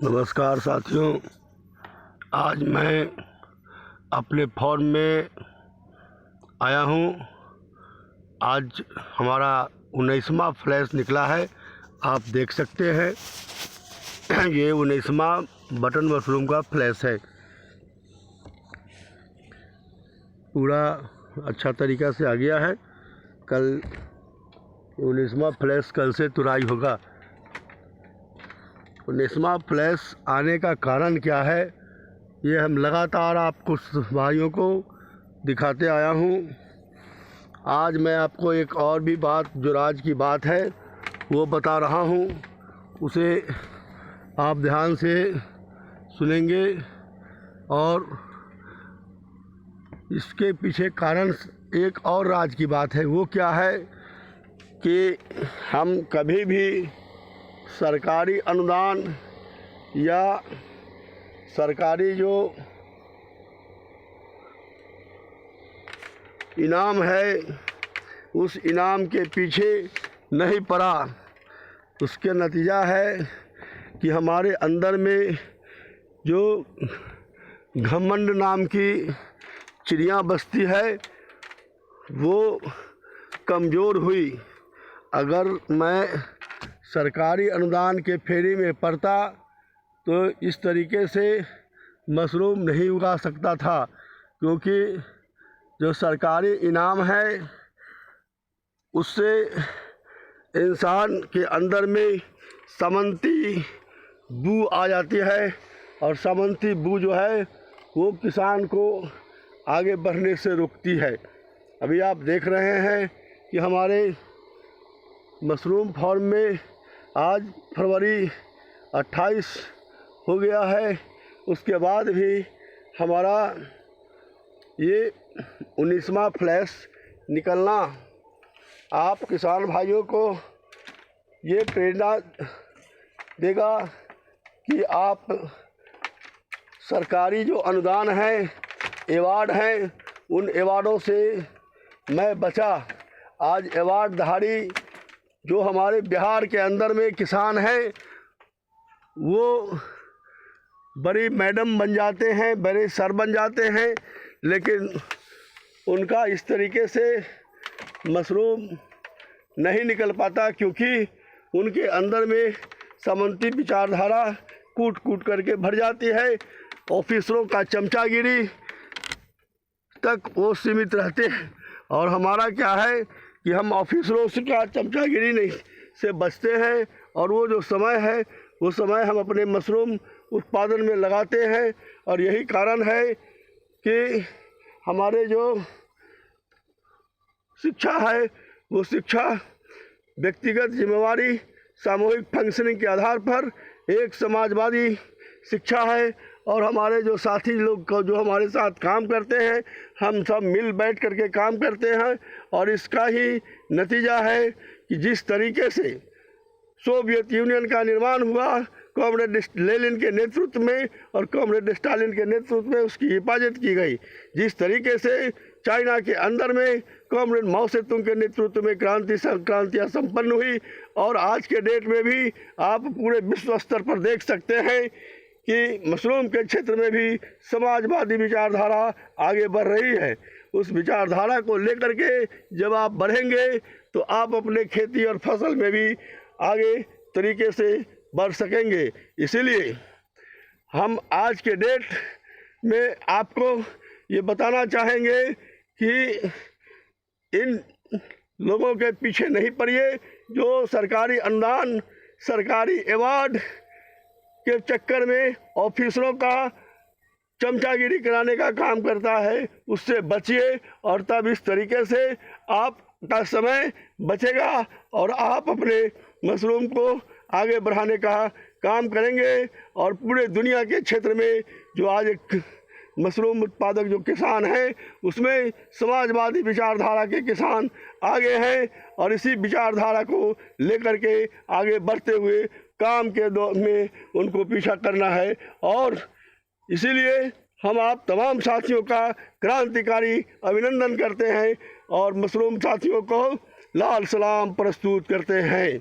नमस्कार साथियों, आज मैं अपने फार्म में आया हूँ। आज हमारा 19वां फ्लैश निकला है। आप देख सकते हैं ये 19वां बटन मशरूम का फ्लैश है। पूरा अच्छा तरीक़ा से आ गया है। कल 19वां फ्लैश कल से तुराई होगा। 19वां फ्लैश आने का कारण क्या है, ये हम लगातार आपको भाइयों को दिखाते आया हूँ। आज मैं आपको एक और भी बात, जो राज की बात है, वो बता रहा हूँ। उसे आप ध्यान से सुनेंगे और इसके पीछे कारण एक और राज की बात है। वो क्या है कि हम कभी भी सरकारी अनुदान या सरकारी जो इनाम है, उस इनाम के पीछे नहीं पड़ा। उसके नतीजा है कि हमारे अंदर में जो घमंड नाम की चिड़िया बसती है, वो कमज़ोर हुई। अगर मैं सरकारी अनुदान के फेरी में पड़ता तो इस तरीके से मशरूम नहीं उगा सकता था, क्योंकि जो सरकारी इनाम है उससे इंसान के अंदर में समंती बू आ जाती है, और समंती बू जो है वो किसान को आगे बढ़ने से रोकती है। अभी आप देख रहे हैं कि हमारे मशरूम फार्म में आज फरवरी 28 हो गया है। उसके बाद भी हमारा ये 19वां फ्लैश निकलना आप किसान भाइयों को ये प्रेरणा देगा कि आप सरकारी जो अनुदान है, अवार्ड हैं, उन अवार्डों से मैं बचा। आज अवार्डधारी जो हमारे बिहार के अंदर में किसान हैं, वो बड़ी मैडम बन जाते हैं, बड़े सर बन जाते हैं, लेकिन उनका इस तरीके से मशरूम नहीं निकल पाता, क्योंकि उनके अंदर में सामंती विचारधारा कूट कूट करके भर जाती है। ऑफिसरों का चमचागिरी तक वो सीमित रहते हैं। और हमारा क्या है कि हम ऑफिसरों से का चमचागिरी नहीं से बचते हैं, और वो जो समय है, वो समय हम अपने मशरूम उत्पादन में लगाते हैं। और यही कारण है कि हमारे जो शिक्षा है, वो शिक्षा व्यक्तिगत जिम्मेवारी, सामूहिक फंक्शनिंग के आधार पर एक समाजवादी शिक्षा है। और हमारे जो साथी लोग को जो हमारे साथ काम करते हैं, हम सब मिल बैठ करके काम करते हैं। और इसका ही नतीजा है कि जिस तरीके से सोवियत यूनियन का निर्माण हुआ कॉमरेड लेनिन के नेतृत्व में और कॉमरेड स्टालिन के नेतृत्व में उसकी हिफाजत की गई, जिस तरीके से चाइना के अंदर में कॉमरेड माओ से तुंग के नेतृत्व में क्रांतियाँ संपन्न हुई, और आज के डेट में भी आप पूरे विश्व स्तर पर देख सकते हैं कि मशरूम के क्षेत्र में भी समाजवादी विचारधारा आगे बढ़ रही है। उस विचारधारा को लेकर के जब आप बढ़ेंगे तो आप अपने खेती और फसल में भी आगे तरीके से बढ़ सकेंगे। इसीलिए हम आज के डेट में आपको ये बताना चाहेंगे कि इन लोगों के पीछे नहीं पड़िए, जो सरकारी अनुदान, सरकारी अवार्ड के चक्कर में ऑफिसरों का चमचागिरी कराने का काम करता है, उससे बचिए। और तब इस तरीके से आपका समय बचेगा और आप अपने मशरूम को आगे बढ़ाने का काम करेंगे। और पूरे दुनिया के क्षेत्र में जो आज एक मशरूम उत्पादक जो किसान हैं, उसमें समाजवादी विचारधारा के किसान आगे हैं, और इसी विचारधारा को लेकर के आगे बढ़ते हुए काम के दौर में उनको पीछा करना है। और इसीलिए हम आप तमाम साथियों का क्रांतिकारी अभिनंदन करते हैं और मशरूम साथियों को लाल सलाम प्रस्तुत करते हैं।